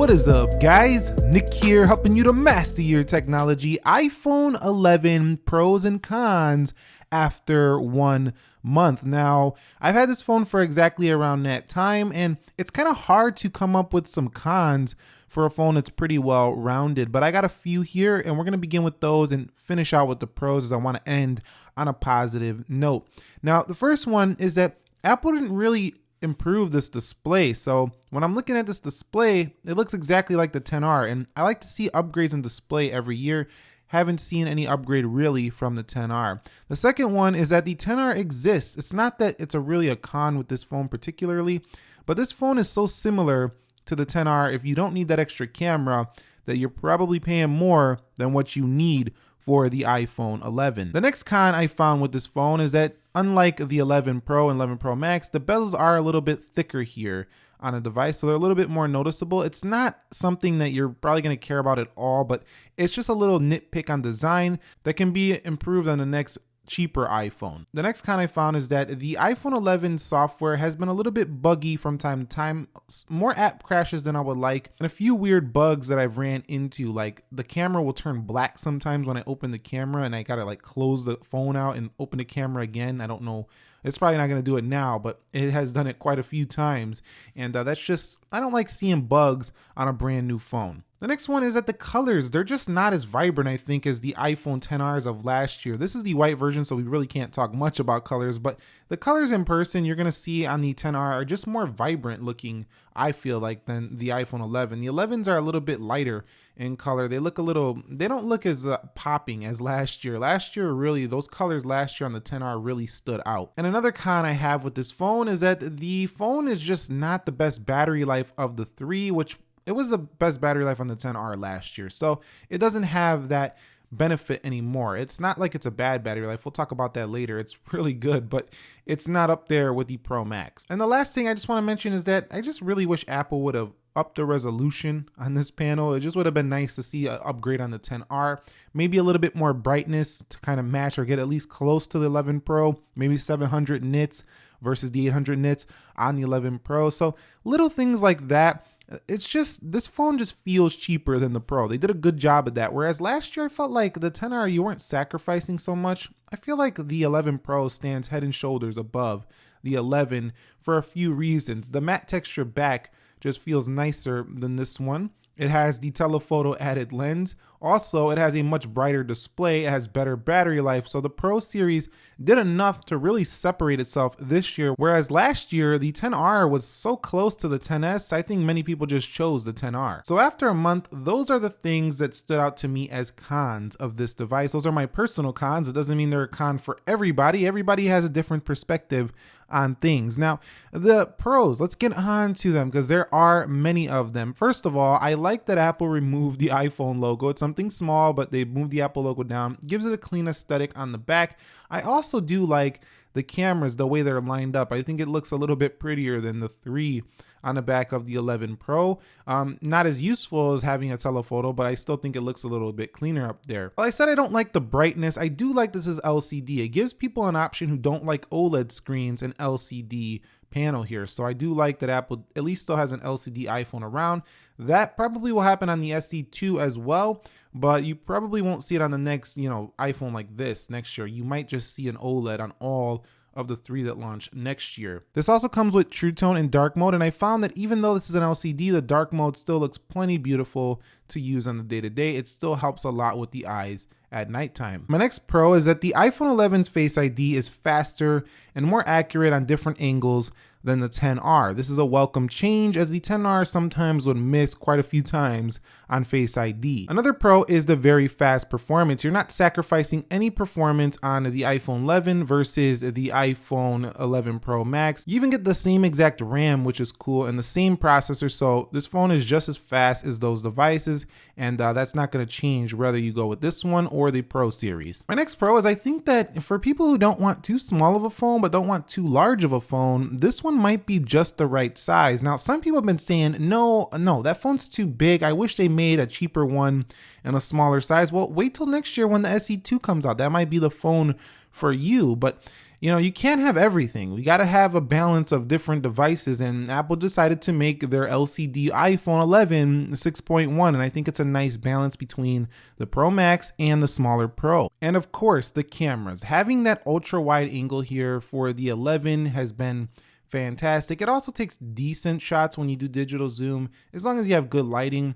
What is up, guys? Nick here, helping you to master your technology. iPhone 11 pros and cons after 1 month. Now, I've had this phone for exactly around that time, and it's kind of hard to come up with some cons for a phone that's pretty well rounded, but I got a few here, and we're going to begin with those and finish out with the pros, as I want to end on a positive note. Now, the first one is that Apple didn't really improve this display. So when I'm looking at this display, it looks exactly like the XR, and I like to see upgrades in display every year. Haven't seen any upgrade really from the XR. The second one is that the XR exists. It's not that it's really a con with this phone particularly, but this phone is so similar to the XR. If you don't need that extra camera, that you're probably paying more than what you need for the iPhone 11. The next con I found with this phone is that unlike the 11 Pro and 11 Pro Max, the bezels are a little bit thicker here on a device, so they're a little bit more noticeable. It's not something that you're probably going to care about at all, but it's just a little nitpick on design that can be improved on the next cheaper iPhone. The next con I found is that the iPhone 11 software has been a little bit buggy from time to time, more app crashes than I would like, and a few weird bugs that I've ran into, like the camera will turn black sometimes when I open the camera and I gotta like close the phone out and open the camera again. I don't know, it's probably not gonna do it now, but it has done it quite a few times, and that's just, I don't like seeing bugs on a brand new phone. The next one is that the colors, they're just not as vibrant, I think, as the iPhone XRs of last year. This is the white version, so we really can't talk much about colors, but the colors in person you're going to see on the XR are just more vibrant looking, I feel like, than the iPhone 11. The 11s are a little bit lighter in color. They don't look as popping as last year. Last year, really, those colors last year on the XR really stood out. And another con I have with this phone is that the phone is just not the best battery life of the three, which it was the best battery life on the XR last year. So it doesn't have that benefit anymore. It's not like it's a bad battery life. We'll talk about that later. It's really good, but it's not up there with the Pro Max. And the last thing I just want to mention is that I just really wish Apple would have upped the resolution on this panel. It just would have been nice to see an upgrade on the XR. Maybe a little bit more brightness to kind of match or get at least close to the 11 Pro, maybe 700 nits versus the 800 nits on the 11 Pro. So little things like that. It's just, this phone just feels cheaper than the Pro. They did a good job at that. Whereas last year I felt like the XR, you weren't sacrificing so much. I feel like the 11 Pro stands head and shoulders above the 11 for a few reasons. The matte texture back just feels nicer than this one. It has the telephoto added lens. Also, it has a much brighter display. It has better battery life. So the Pro series did enough to really separate itself this year. Whereas last year, the XR was so close to the XS, I think many people just chose the XR. So after a month, those are the things that stood out to me as cons of this device. Those are my personal cons. It doesn't mean they're a con for everybody. Everybody has a different perspective on things. Now, the pros, let's get on to them because there are many of them. First of all, I like that Apple removed the iPhone logo. It's something small, but they moved the Apple logo down. Gives it a clean aesthetic on the back. I also do like the cameras, the way they're lined up. I think it looks a little bit prettier than the 3 on the back of the 11 Pro. Not as useful as having a telephoto, but I still think it looks a little bit cleaner up there. Well, I said I don't like the brightness. I do like this is LCD. It gives people an option who don't like OLED screens an LCD panel here. So I do like that Apple at least still has an LCD iPhone around. That probably will happen on the SE2 as well, but you probably won't see it on the next, iPhone like this next year. You might just see an OLED on all of the 3 that launch next year. This also comes with True Tone and Dark Mode, and I found that even though this is an LCD, the Dark Mode still looks plenty beautiful to use on the day-to-day. It still helps a lot with the eyes at nighttime. My next pro is that the iPhone 11's Face ID is faster and more accurate on different angles than the XR. This is a welcome change, as the XR sometimes would miss quite a few times on Face ID. Another pro is the very fast performance. You're not sacrificing any performance on the iPhone 11 versus the iPhone 11 Pro Max. You even get the same exact RAM, which is cool, and the same processor, so this phone is just as fast as those devices, and that's not going to change whether you go with this one or the Pro series. My next pro is I think that for people who don't want too small of a phone but don't want too large of a phone, this one might be just the right size. Now, some people have been saying, no, that phone's too big. I wish they made a cheaper one in a smaller size. Well, wait till next year when the SE2 comes out. That might be the phone for you. But You can't have everything. We got to have a balance of different devices, and Apple decided to make their LCD iPhone 11 6.1, and I think it's a nice balance between the Pro Max and the smaller Pro. And of course, the cameras. Having that ultra wide angle here for the 11 has been fantastic. It also takes decent shots when you do digital zoom, as long as you have good lighting.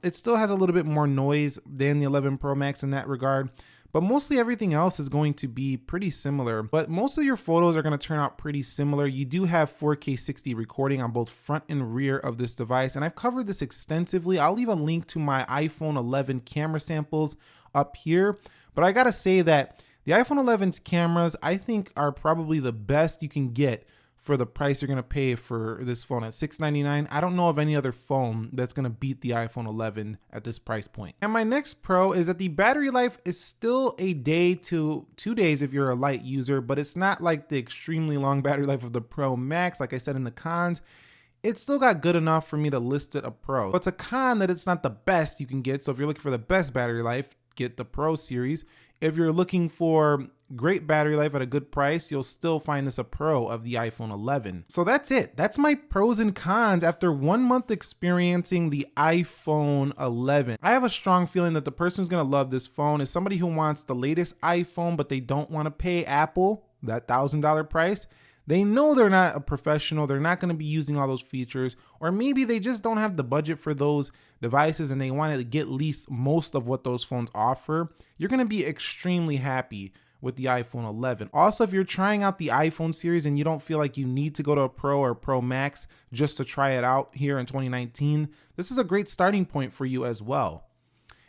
It still has a little bit more noise than the 11 Pro Max in that regard, but mostly everything else is going to be pretty similar. But most of your photos are going to turn out pretty similar. You do have 4K 60 recording on both front and rear of this device, and I've covered this extensively. I'll leave a link to my iPhone 11 camera samples up here, but I gotta say that the iPhone 11's cameras, I think, are probably the best you can get for the price you're going to pay for this phone at $699. I don't know of any other phone that's going to beat the iPhone 11 at this price point. And my next pro is that the battery life is still a day to 2 days if you're a light user, but it's not like the extremely long battery life of the Pro Max. Like I said in the cons, it's still got good enough for me to list it a pro. But it's a con that it's not the best you can get. So if you're looking for the best battery life, get the Pro series. If you're looking for great battery life at a good price, you'll still find this a pro of the iPhone 11. So that's it. That's my pros and cons after 1 month experiencing the iPhone 11. I have a strong feeling that the person who's going to love this phone is somebody who wants the latest iPhone, but they don't want to pay Apple that $1,000 price. They know they're not a professional, they're not going to be using all those features, or maybe they just don't have the budget for those devices and they want to get at least most of what those phones offer. You're going to be extremely happy with the iPhone 11. Also, if you're trying out the iPhone series and you don't feel like you need to go to a Pro or Pro Max just to try it out here in 2019, this is a great starting point for you as well.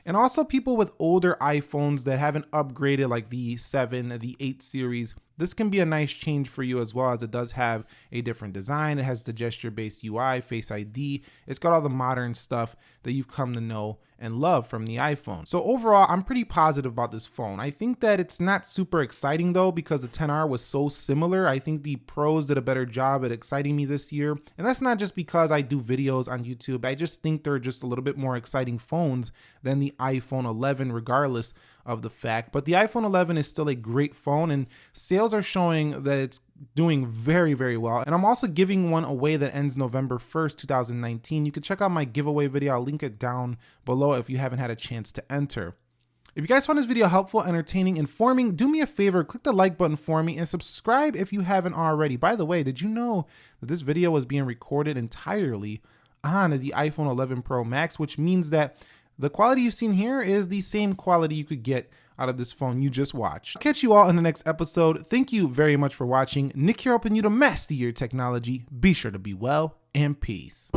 And also people with older iPhones that haven't upgraded, like the 7, the 8 series, this can be a nice change for you as well, as it does have a different design. It has the gesture-based UI, Face ID. It's got all the modern stuff that you've come to know and love from the iPhone. So overall, I'm pretty positive about this phone. I think that it's not super exciting though, because the XR was so similar. I think the Pros did a better job at exciting me this year. And that's not just because I do videos on YouTube. I just think they're just a little bit more exciting phones than the iPhone 11, regardless of the fact. But the iPhone 11 is still a great phone, and sales are showing that it's doing very, very well. And I'm also giving one away that ends November 1st, 2019. You can check out my giveaway video. I'll link it down below if you haven't had a chance to enter. If you guys found this video helpful, entertaining, informing, do me a favor, click the like button for me and subscribe if you haven't already. By the way, did you know that this video was being recorded entirely on the iPhone 11 Pro Max, which means that the quality you've seen here is the same quality you could get out of this phone you just watched. I'll catch you all in the next episode. Thank you very much for watching. Nick here, helping you to master your technology. Be sure to be well, and peace.